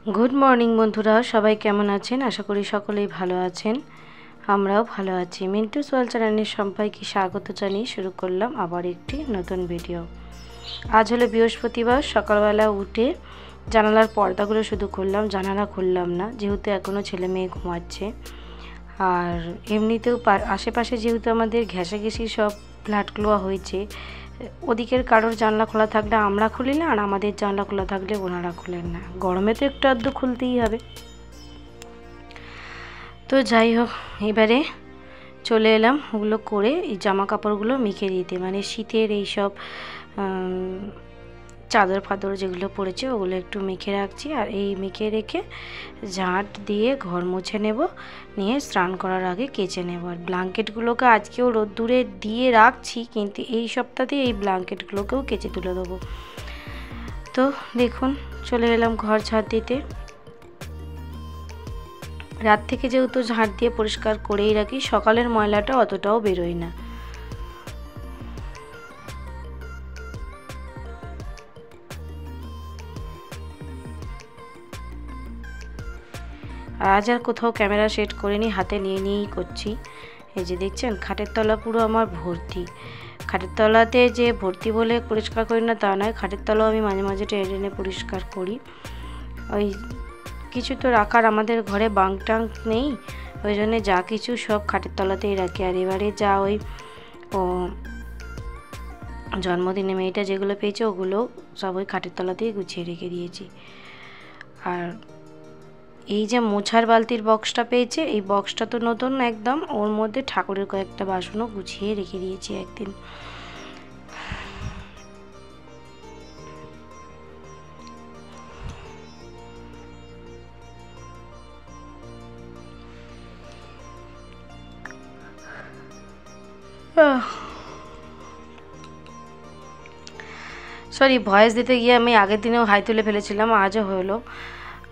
Good morning বন্ধুরা, সবাই কেমন আছেন? আশা করি সকলেই ভালো আছেন। আমরাও ভালো আছি। মিন্টুস ওয়ার্ল্ড চ্যানেলের সবাইকে স্বাগত জানিয়ে শুরু করলাম আবার একটি নতুন ভিডিও। আজ হলো বৃহস্পতিবার। সকালবেলা উঠে জানালার পর্দাগুলো শুধু খুললাম, জানালা খুললাম না, যেহেতু এখনও ছেলে মেয়ে ঘুমাচ্ছে। আর এমনিতেও আশেপাশে যেহেতু আমাদের ঘেঁষাঘেঁষি সব ফ্ল্যাটগুলো হয়েছে, ওদিকের কারোর জানলা খোলা থাকলে আমরা খুলি না, আর আমাদের জানলা খোলা থাকলে ওনারা খুলেন না। গরমে তো একটু আধটু খুলতেই হবে। তো যাই হোক, এবারে চলে এলাম ওগুলো করে এই জামা কাপড়গুলো মেখে দিতে, মানে শীতের এইসব চাদর ফাদর যেগুলো পড়েছে ওগুলো একটু মেখে রাখছি। আর এই মেখে রেখে ঝাঁট দিয়ে ঘর মুছে নেব, নিয়ে স্নান করার আগে কেচে নেব। আর ব্ল্যাঙ্কেটগুলোকে আজকেও রোদ্দুরে দিয়ে রাখছি, কিন্তু এই সপ্তাহে এই ব্ল্যাঙ্কেটগুলোকেও কেচে তুলে দেবো। তো দেখুন, চলে এলাম ঘর ঝাঁট দিতে। রাত থেকে যেহেতু ঝাঁট দিয়ে পরিষ্কার করেই রাখি, সকালের ময়লাটা অতটাও বেরোয় না। আজ আর কোথাও ক্যামেরা সেট করিনি, হাতে নিয়েই করছি। এই যে দেখছেন, খাটের তলা পুরো আমার ভর্তি। খাটের তলাতে যে ভর্তি বলে পরিষ্কার করি না তা নয়, খাটের তলাও আমি মাঝে মাঝে টেনে টেনে পরিষ্কার করি। ওই কিছু তো রাখার আমাদের ঘরে বাং টাং নেই, ওই জন্যে যা কিছু সব খাটের তলাতেই রাখি। আর এবারে যা ওই জন্মদিনে মেয়েটা যেগুলো পেয়েছে ওগুলো সব ওই খাটের তলাতেই গুছিয়ে রেখে দিয়েছি। আর এই যে মোছার বালতির বক্সটা পেয়েছে, এই বক্সটা তো নতুন একদম, ওর মধ্যে ঠাকুরের কয়েকটা বাসনও গুছিয়ে রেখে দিয়েছি একদিন। সরি, ভয়েস দিতে গিয়ে আমি আগের দিনেও হাই তুলে ফেলেছিলাম, আজও হলো।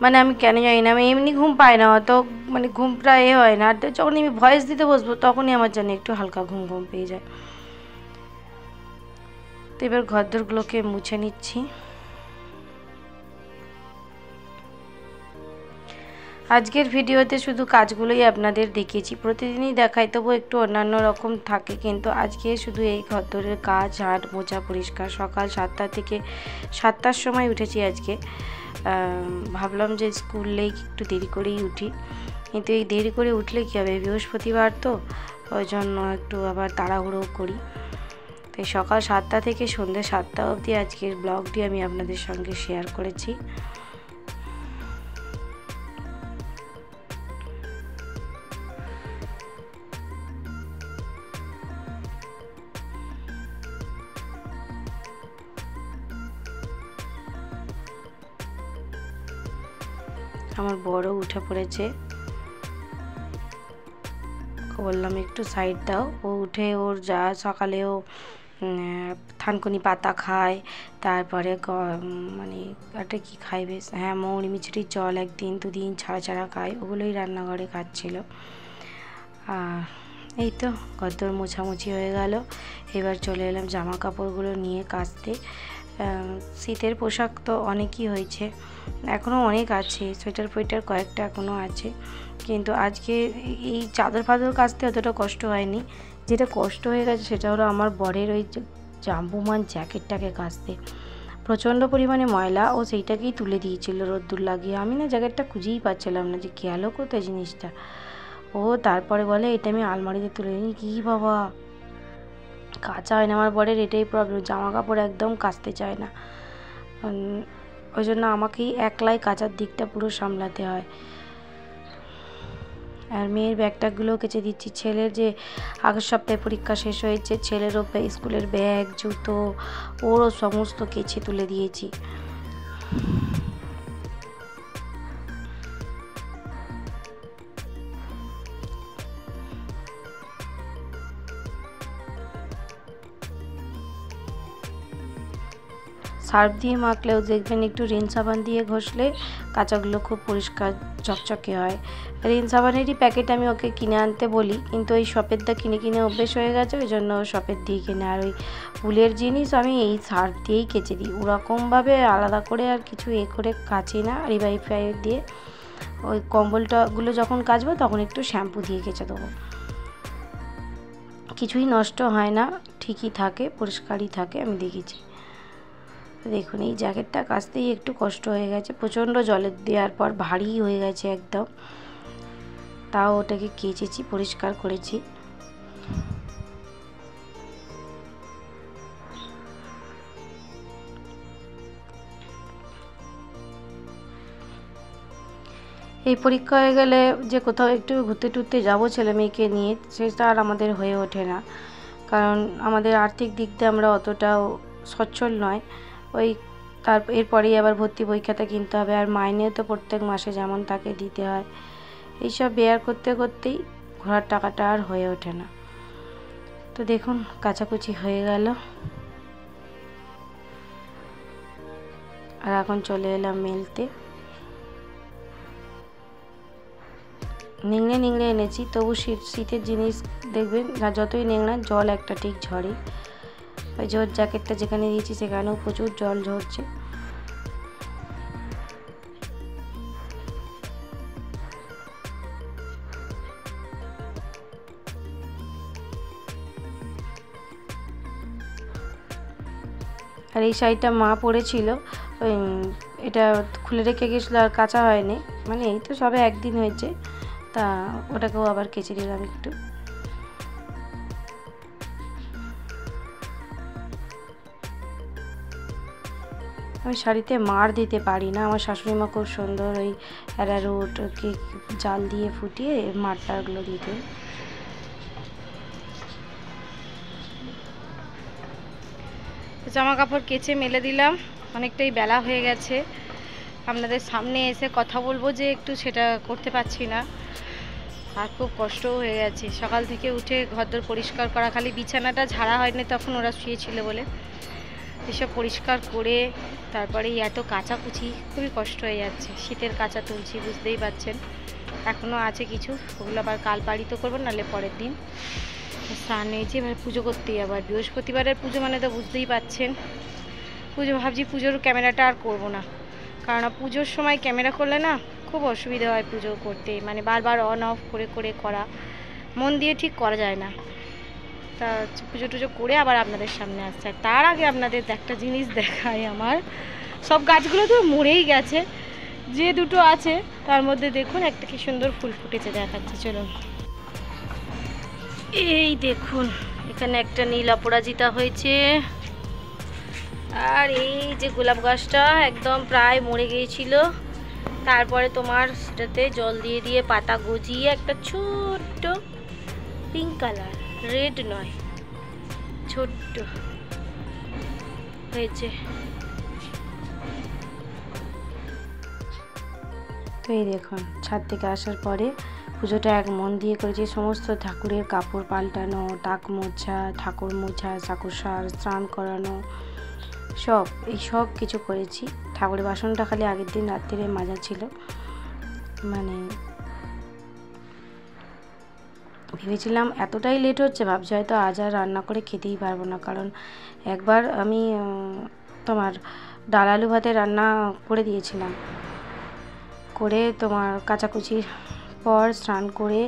মানে আমি কেন জানি না, আমি এমনি ঘুম পাই না অত, মানে ঘুম প্রায় হয় না। আর যখন আমি ভয়েস দিতে বসবো তখনই আমার জন্য একটু হালকা ঘুম ঘুম পেয়ে যায়। তো এবার ঘরদোরগুলোকে মুছে নিচ্ছি। আজকের ভিডিওতে শুধু কাজগুলোই আপনাদের দেখিয়েছি, প্রতিদিনই দেখাই, তবু একটু অন্যান্য রকম থাকে। কিন্তু আজকে শুধু এই ঘরদোরের কাজ, ঝাঁট মোছা পরিষ্কার। সকাল 7টা থেকে 7টার সময় উঠেছি আজকে। ভাবলাম যে স্কুলে একটু দেরি করেই উঠি, কিন্তু এই দেরি করে উঠলে কী হবে, বৃহস্পতিবার তো, ওই জন্য একটু আবার তাড়াহুড়ো করি। তাই সকাল 7টা থেকে সন্ধ্যে 7টা অবধি আজকের ব্লগটি আমি আপনাদের সঙ্গে শেয়ার করেছি। আমার বড় উঠে পড়েছে, বললাম একটু সাইড দাও। ও উঠে ওর যা সকালেও থানকুনি পাতা খায়, তারপরে মানে একটা কী খায় বেশ, হ্যাঁ, মৌরি মিছরির জল একদিন দুদিন ছাড়া ছাড়া খায়, ওগুলোই রান্নাঘরে খাচ্ছিল। আর এই তো ঘরদোর মোছামুছি হয়ে গেল। এবার চলে এলাম জামা কাপড়গুলো নিয়ে কাচতে। শীতের পোশাক তো অনেকই হয়েছে, এখনও অনেক আছে, সোয়েটার ফোয়েটার কয়েকটা এখনও আছে। কিন্তু আজকে এই চাদর ফাদর কাচতে অতটা কষ্ট হয়নি। যেটা কষ্ট হয়ে গেছে সেটা হলো আমার বরের ওই জাম্বুমান জ্যাকেটটাকে কাচতে। প্রচণ্ড পরিমাণে ময়লা, ও সেইটাকেই তুলে দিয়েছিল রোদ্দুর লাগিয়ে। আমি না জ্যাকেটটা খুঁজেই পাচ্ছিলাম না যে গেল কোথায় জিনিসটা। ও তারপরে বলে এটা আমি আলমারিতে তুলে নিই। কী বাবা, কাচা হয় না। আমার বরের এটাই প্রবলেম, জামা কাপড় একদম কাচতে চায় না। ওই জন্য আমাকেই একলাই কাচার দিকটা পুরো সামলাতে হয়। আর মেয়ের ব্যাগটাগুলোও কেচে দিচ্ছি। ছেলের যে আগের সপ্তাহে পরীক্ষা শেষ হয়েছে, ছেলেরও স্কুলের ব্যাগ জুতো ওরও সমস্ত কেচে তুলে দিয়েছি। সার্ফ দিয়ে মাখলেও দেখবেন একটু রিন সাবান দিয়ে ঘষলে কাঁচাগুলো খুব পরিষ্কার চকচকে হয়। রিন সাবানেরই প্যাকেট আমি ওকে কিনে আনতে বলি, কিন্তু ওই শপের দা কিনে কিনে অভ্যেস হয়ে গেছে, ওই জন্য শপের দিয়ে কিনে। আর ওই উলের জিনিস আমি এই সার্ফ দিয়েই কেচে দিই, ওরকমভাবে আলাদা করে আর কিছু করে কাচি না। রিভাইফাই দিয়ে ওই কম্বলটাগুলো যখন কাচবো তখন একটু শ্যাম্পু দিয়ে কেচে দেবো, কিছুই নষ্ট হয় না, ঠিকই থাকে, পরিষ্কারই থাকে, আমি দেখেছি। দেখুন এই জ্যাকেটটা কাচতেই একটু কষ্ট হয়ে গেছে, প্রচণ্ড জলের দেওয়ার পর ভারী হয়ে গেছে একদম, তাও ওটাকে কেচেছি, পরিষ্কার করেছি। এই পরীক্ষা হয়ে গেলে যে কোথাও একটু ঘুরতে টুরতে যাবো ছেলে মেয়েকে নিয়ে, সেটা আর আমাদের হয়ে ওঠে না, কারণ আমাদের আর্থিক দিক দিয়ে আমরা অতটাও সচ্ছল নয়। ওই এরপরেই আবার ভর্তি পরীক্ষাটা কিনতে হবে, আর মাইনেও তো প্রত্যেক মাসে যেমন তাকে দিতে হয়। এইসব বেয়ার করতে করতেই ঘোরার টাকাটা আর হয়ে ওঠে না। তো দেখুন কাচাকুচি হয়ে গেল, আর এখন চলে এলাম মেলতে। নিংড়ে নিংড়ে এনেছি, তবু শীতের জিনিস দেখবেন যতই নিংড়া জল একটা ঠিক ঝরে। ওই যে ওর জ্যাকেটটা যেখানে দিয়েছি সেখানেও প্রচুর জল ঝরছে। আর এই শাড়িটা মা পরেছিল, এটা খুলে রেখে গেছিলো আর কাচা হয়নি, মানে এই তো সবে একদিন হয়েছে, তা ওটাকেও আবার কেচে দিলাম একটু। আমি শাড়িতে মার দিতে পারি না, আমার শাশুড়ি মা খুব সুন্দর ওই অ্যারারুটকে জাল দিয়ে ফুটিয়ে মারটাগুলো দিতে। জামা কাপড় কেচে মেলে দিলাম, অনেকটাই বেলা হয়ে গেছে, আপনাদের সামনে এসে কথা বলবো যে একটু সেটা করতে পারছি না, আর খুব কষ্টও হয়ে গেছে। সকাল থেকে উঠে ঘরদোর পরিষ্কার করা, খালি বিছানাটা ঝাড়া হয়নি তখন ওরা শুয়েছিল বলে, এসব পরিষ্কার করে তারপরে এত কাচাকুচি, খুবই কষ্ট হয়ে যাচ্ছে। শীতের কাচা তুলছি, বুঝতেই পারছেন, এখনও আছে কিছু, ওগুলো আবার কাল পাড়িত করবো, নাহলে পরের দিন। স্নান হয়েছে, এবার পুজো করতেই, আবার বৃহস্পতিবারের পুজো মানে তো বুঝতেই পারছেন। পুজো ভাবছি পুজোর ক্যামেরাটা আর করব না, কারণ পুজোর সময় ক্যামেরা করলে না খুব অসুবিধা হয় পুজো করতে, মানে বারবার অন অফ করে করে করা, মন দিয়ে ঠিক করা যায় না। তা পুজো টুজো করে আবার আপনাদের সামনে আসছে। আর তার আগে আপনাদের একটা জিনিস দেখায়, আমার সব গাছগুলো তো মরেই গেছে, যে দুটো আছে তার মধ্যে দেখুন একটা কি সুন্দর ফুল ফুটেছে, দেখাচ্ছে চলুন। এই দেখুন এখানে একটা নীল অপরাজিতা হয়েছে, আর এই যে গোলাপ গাছটা একদম প্রায় মরে গিয়েছিল, তারপরে তোমার সেটাতে জল দিয়ে দিয়ে পাতা গজিয়ে একটা ছোট্ট পিঙ্ক কালার, রেড নয়, ছোট্ট হয়েছে। তো এই দেখুন ছাদ থেকে আসার পরে পুজোটা এক মন দিয়ে করেছি, সমস্ত ঠাকুরের কাপড় পাল্টানো, টাক মোছা, ঠাকুর মোছা, ঠাকুরসার স্নান করানো, এই সব কিছু করেছি। ঠাকুরের বাসনটা খালি আগের দিন রাত্রিরে মাজা ছিল, মানে ভেবেছিলাম এতটাই লেট হচ্ছে, ভাবছি হয়তো আজ আর রান্না করে খেতেই পারবো না, কারণ একবার আমি তোমার ডাল আলু ভাতে রান্না করে দিয়েছিলাম, করে তোমার কাচাকুচির পর স্নান করে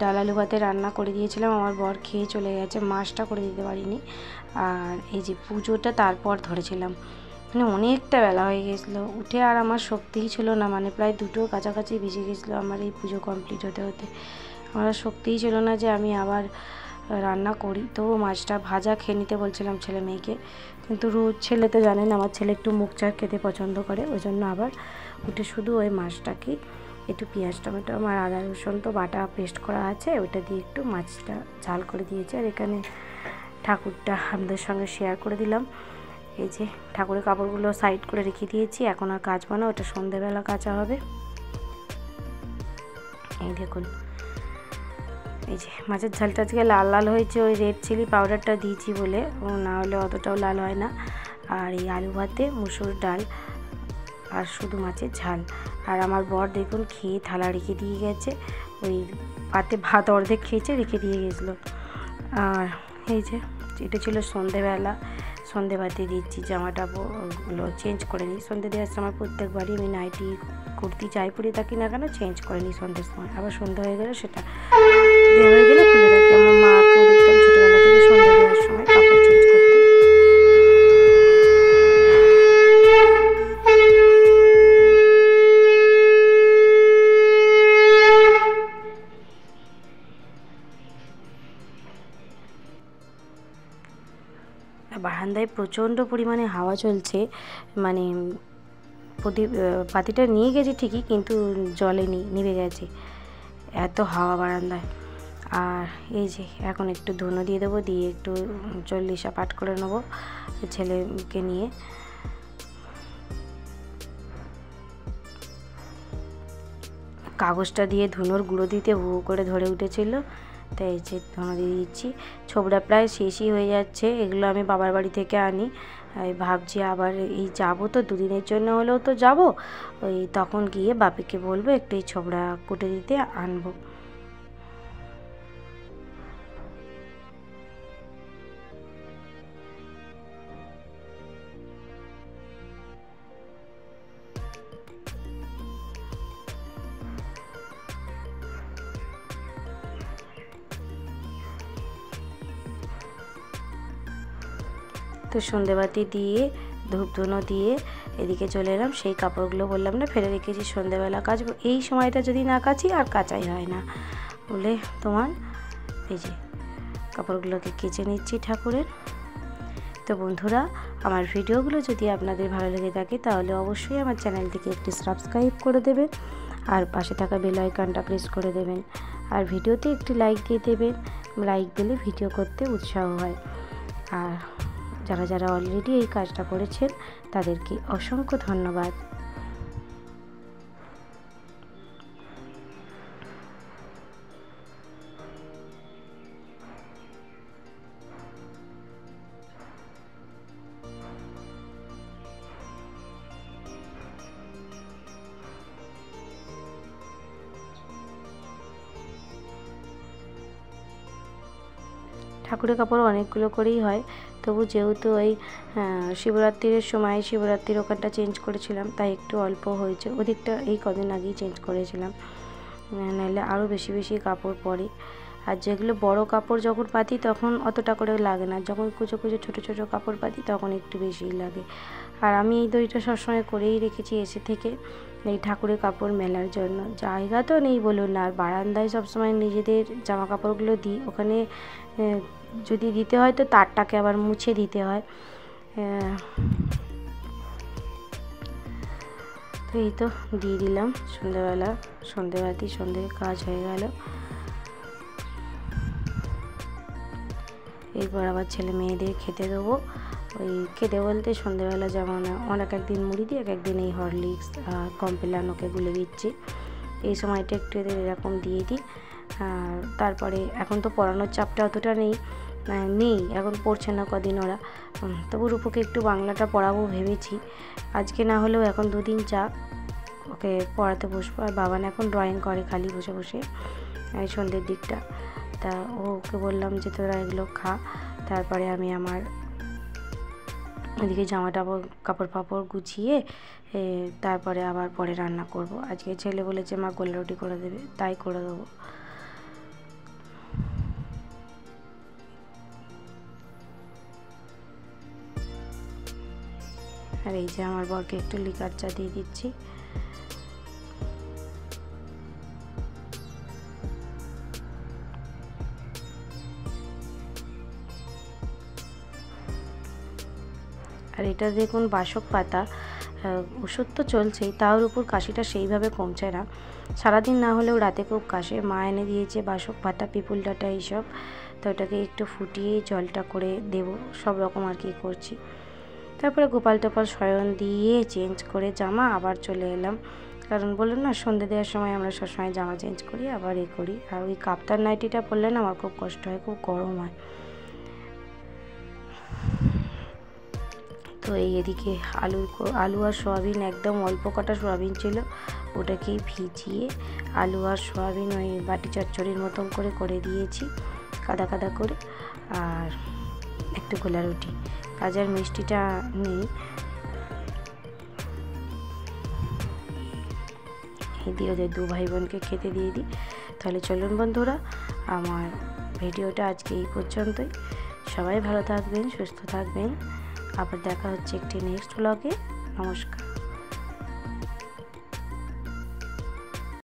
ডাল আলু ভাতে রান্না করে দিয়েছিলাম, আমার বর খেয়ে চলে গেছে, মাছটা করে দিতে পারিনি। আর এই যে পুজোটা তারপর ধরেছিলাম, মানে অনেকটা বেলা হয়ে গেছিলো, উঠে আর আমার শক্তিই ছিল না, মানে প্রায় দুটোর কাছাকাছি বেজে গেছিলো আমার এই পুজো কমপ্লিট হতে হতে, আমার শক্তিই ছিল না যে আমি আবার রান্না করি। তো মাছটা ভাজা খেয়ে নিতে বলছিলাম ছেলে মেয়েকে, কিন্তু রোজ ছেলে তো জানেন আমার ছেলে একটু মুখ চা খেতে পছন্দ করে, ওই জন্য আবার উঠে শুধু ওই মাছটাকে একটু পেঁয়াজ টমেটো আমার আদা রসুন তো বাটা পেস্ট করা আছে, ওইটা দিয়ে একটু মাছটা ঝাল করে দিয়েছে। আর এখানে ঠাকুরটা আপনাদের সঙ্গে শেয়ার করে দিলাম, এই যে ঠাকুরের কাপড়গুলো সাইড করে রেখে দিয়েছি, এখন আর কাচবো না, ওটা সন্ধেবেলা কাচা হবে। এই দেখুন এই যে মাছের ঝালটা আজকে লাল লাল হয়েছে, ওই রেড চিলি পাউডারটা দিয়েছি বলে, ও না হলে অতটাও লাল হয় না। আর এই আলু ভাতে মুসুর ডাল আর শুধু মাছের ঝাল। আর আমার বর দেখুন খেয়ে থালা রেখে দিয়ে গেছে, ওই পাতে ভাত অর্ধেক খেয়েছে, রেখে দিয়ে গেছিলো। আর এই যে এটা ছিল সন্ধেবেলা, সন্ধে বাতি দিচ্ছি, জামাটাগুলো চেঞ্জ করে নিই। সন্ধে দেওয়ার সময় প্রত্যেকবারই আমি নাইটি কুর্তি যাই পরে থাকি না কেন চেঞ্জ করে নিই সন্ধ্যের সময়। আবার সন্ধ্যা হয়ে গেলে সেটা দেওয়া হয়ে গেলে খুলে রাখি। আমার মাকেও দেখতাম ছোটোবেলা থেকে সন্ধ্যে দেওয়ার সময় কাপড় চেঞ্জ করতে। বারান্দায় প্রচণ্ড পরিমাণে হাওয়া চলছে, মানে পাতিটা নিয়ে গেছি ঠিকই, কিন্তু জ্বলেনি, নিভে গেছে, এত হাওয়া বারান্দায়। আর এই যে এখন একটু ধুনো দিয়ে দেবো, দিয়ে একটু চল্লিশা পাঠ করে নেবো ছেলেকে নিয়ে। কাগজটা দিয়ে ধুনোর গুঁড়ো দিতে হু করে ধরে উঠেছিল, তাই এই যে ধুনো দিয়ে দিচ্ছি। ছোবড়া প্রায় শেষই হয়ে যাচ্ছে, এগুলো আমি বাবার বাড়ি থেকে আনি। ভাবছি আবার এই যাবো তো, দুদিনের জন্য হলেও তো যাব, ওই তখন গিয়ে বাপিকে বলবো একটু এই ছোবড়া কুটে দিতে আনবো। তো সন্ধেবাতি দিয়ে ধূপ ধুনো দিয়ে এদিকে চলে এলাম। সেই কাপড়গুলো বললাম না ফেলে রেখেছি, সন্ধেবেলা কাচবো, এই সময়টা যদি না কাচি আর কাচাই হয় না বলে তোমার এই যে কাপড়গুলোকে কেচে নিচ্ছি ঠাকুরের। তো বন্ধুরা, আমার ভিডিওগুলো যদি আপনাদের ভালো লেগে থাকে তাহলে অবশ্যই আমার চ্যানেলটিকে একটি সাবস্ক্রাইব করে দেবেন, আর পাশে থাকা বেল আইকনটা প্রেস করে দেবেন, আর ভিডিওতে একটি লাইক দিয়ে দেবেন। লাইক দিলে ভিডিও করতে উৎসাহ হয়। আর যারা যারা অলরেডি এই কাজটা করেছেন তাদেরকে অসংখ্য ধন্যবাদ। ঠাকুরের কাপড় অনেকগুলো করেই হয়, তবু যেহেতু ওই শিবরাত্রির সময় শিবরাত্রির ওখানটা চেঞ্জ করেছিলাম, তাই একটু অল্প হয়েছে, ওদিকটা এই কদিন আগেই চেঞ্জ করেছিলাম, নাহলে আরও বেশি বেশি কাপড় পরে। আর যেগুলো বড় কাপড় যখন পাতি তখন অতটা করে লাগে না, যখন কুচো কুচো ছোটো ছোটো কাপড় পাতি তখন একটু বেশিই লাগে। আর আমি এই দইটা সবসময় করেই রেখেছি এসে থেকে, এই ঠাকুরের কাপড় মেলার জন্য। জায়গা তো নেই বলুন না, আর বারান্দায় সবসময় নিজেদের জামা কাপড়গুলো দিই, ওখানে যদি দিতে হয় তো তারটাকে আবার মুছে দিতে হয়। তো এই তো দিয়ে দিলাম সন্ধ্যেবেলা, সন্ধ্যেবাতি, সন্ধ্যের কাজ হয়ে গেল। এরপর আবার ছেলে মেয়েদের খেতে দেবো। ওই খেতে বলতে সন্ধ্যেবেলা যেমন অনেক একদিন মুড়ি দিই, এক একদিন এই হরলিক্স কমপ্লেন ওকে গুলে দিচ্ছি, এই সময়টা একটু এদের এরকম দিয়ে দিই। আর তারপরে এখন তো পড়ানোর চাপটা অতটা নেই, এখন পড়ছে না কদিন ওরা, তবু রূপকে একটু বাংলাটা পড়াবো ভেবেছি। আজকে না হলেও এখন দুদিন যাক, ওকে পড়াতে বসবো। আর বাবান এখন ড্রয়িং করে খালি বসে বসে সন্ধ্যের দিকটা, তা ওকে বললাম যে তোরা এগুলো খা, তারপরে আমি আমার এদিকে জামা কাপড় ফাপড় গুছিয়ে তারপরে আবার পরে রান্না করব। আজকে ছেলে বলেছে মা গোলা রুটি করে দেবে, তাই করে দেবো। আর এই যে আমার বরকে একটু লিকার চা দিয়ে দিচ্ছি। আর এটা দেখুন বাসক পাতা, ওষুধ তো চলছেই, তার উপর কাশিটা সেইভাবে কমছে না, সারাদিন না হলেও রাতে খুব কাশে। মা এনে দিয়েছে বাসক পাতা, পিপুল ডাঁটা এইসব, তো ওটাকে একটু ফুটিয়ে জলটা করে দেবো, সব রকম আর কি করছি। তারপরে গোপাল টোপাল শয়ন দিয়ে চেঞ্জ করে জামা আবার চলে এলাম, কারণ বললাম না সন্ধ্যে দেওয়ার সময় আমরা সবসময় জামা চেঞ্জ করি আবার করি। আর ওই কাপ্তান নাইটিটা পরলে না আমার খুব কষ্ট হয়, খুব গরম হয়। তো তো এই এদিকে আলু আর সয়াবিন, একদম অল্প কটা সয়াবিন ছিল, ওটাকেই ভিজিয়ে আলু আর সয়াবিন ওই বাটি চচ্চড়ির মতন করে দিয়েছি কাদা কাদা করে। আর একটু গোলা রুটি, আজ আর মিষ্টিটা নেই। এই দিয়ে ওদের 2 ভাই বোনকে খেতে দিয়ে দিই। তাহলে চলুন বন্ধুরা, আমার ভিডিওটা আজকে এই পর্যন্তই। সবাই ভালো থাকবেন, সুস্থ থাকবেন। আবার দেখা হচ্ছে একটি নেক্সট ব্লগে। নমস্কার।